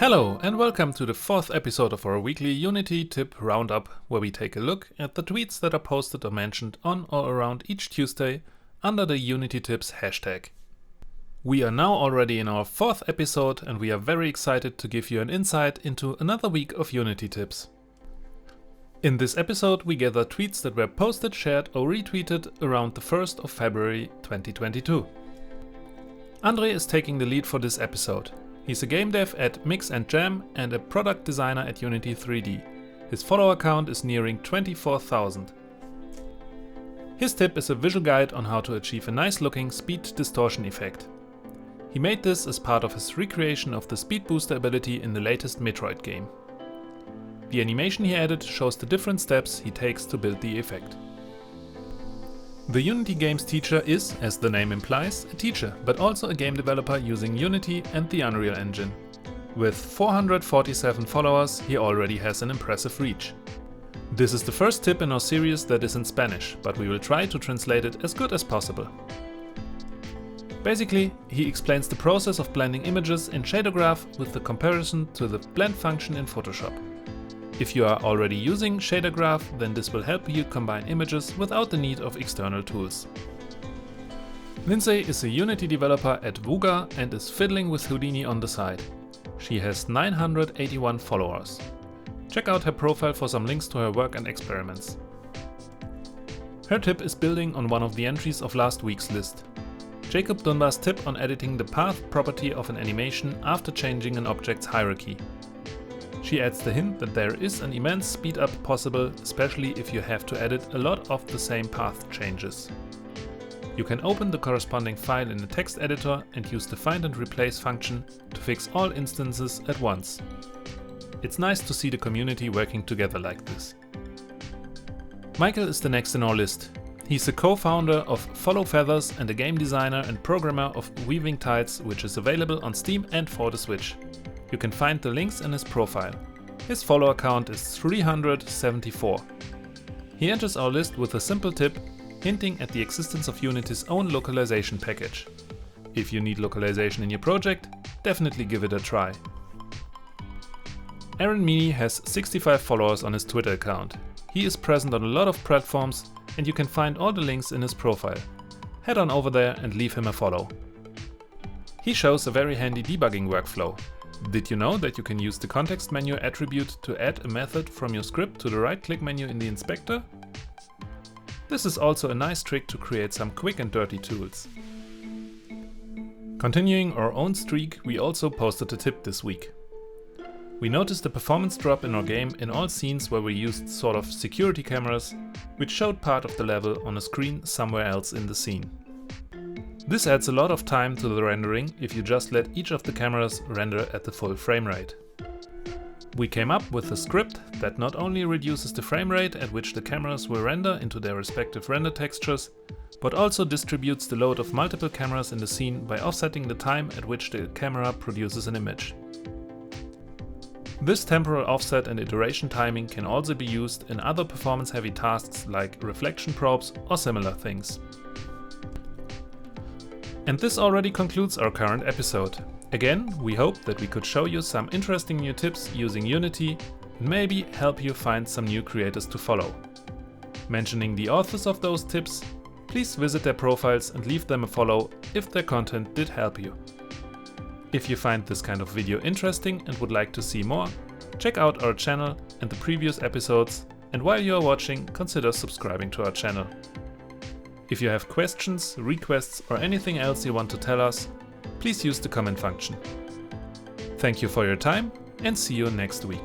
Hello and welcome to the fourth episode of our weekly Unity tip Roundup, where we take a look at the tweets that are posted or mentioned on or around each Tuesday under the Unity Tips hashtag. We are now already in our fourth episode and we are very excited to give you an insight into another week of Unity tips. In this episode we gather tweets that were posted, shared or retweeted around the 1st of February 2022. Andre is taking the lead for this episode. He's a game dev at Mix and Jam and a product designer at Unity3d. His follower count is nearing 24,000. His tip is a visual guide on how to achieve a nice looking speed distortion effect. He made this as part of his recreation of the speed booster ability in the latest Metroid game. The animation he added shows the different steps he takes to build the effect. The Unity games teacher is, as the name implies, a teacher, but also a game developer using Unity and the Unreal Engine. With 447 followers, he already has an impressive reach. This is the first tip in our series that is in Spanish, but we will try to translate it as good as possible. Basically, he explains the process of blending images in Shadergraph with the comparison to the blend function in Photoshop. If you are already using Shadergraph, then this will help you combine images without the need of external tools. Lindsay is a Unity developer at Vuga and is fiddling with Houdini on the side. She has 981 followers. Check out her profile for some links to her work and experiments. Her tip is building on one of the entries of last week's list. Jacob Dunbar's tip on editing the path property of an animation after changing an object's hierarchy. She adds the hint that there is an immense speed up possible, especially if you have to edit a lot of the same path changes. You can open the corresponding file in the text editor and use the find and replace function to fix all instances at once. It's nice to see the community working together like this. Michael is the next in our list. He's a co-founder of Follow Feathers and a game designer and programmer of Weaving Tides, which is available on Steam and for the Switch. You can find the links in his profile. His follower count is 374. He enters our list with a simple tip, hinting at the existence of Unity's own localization package. If you need localization in your project, definitely give it a try. Aaron Meany has 65 followers on his Twitter account. He is present on a lot of platforms and you can find all the links in his profile. Head on over there and leave him a follow. He shows a very handy debugging workflow. Did you know that you can use the context menu attribute to add a method from your script to the right-click menu in the inspector? This is also a nice trick to create some quick and dirty tools. Continuing our own streak, we also posted a tip this week. We noticed a performance drop in our game in all scenes where we used sort of security cameras, which showed part of the level on a screen somewhere else in the scene. This adds a lot of time to the rendering if you just let each of the cameras render at the full frame rate. We came up with a script that not only reduces the frame rate at which the cameras will render into their respective render textures, but also distributes the load of multiple cameras in the scene by offsetting the time at which the camera produces an image. This temporal offset and iteration timing can also be used in other performance-heavy tasks like reflection probes or similar things. And this already concludes our current episode. Again, we hope that we could show you some interesting new tips using Unity and maybe help you find some new creators to follow. Mentioning the authors of those tips, please visit their profiles and leave them a follow if their content did help you. If you find this kind of video interesting and would like to see more, check out our channel and the previous episodes, and while you are watching, consider subscribing to our channel. If you have questions, requests or anything else you want to tell us, please use the comment function. Thank you for your time and see you next week.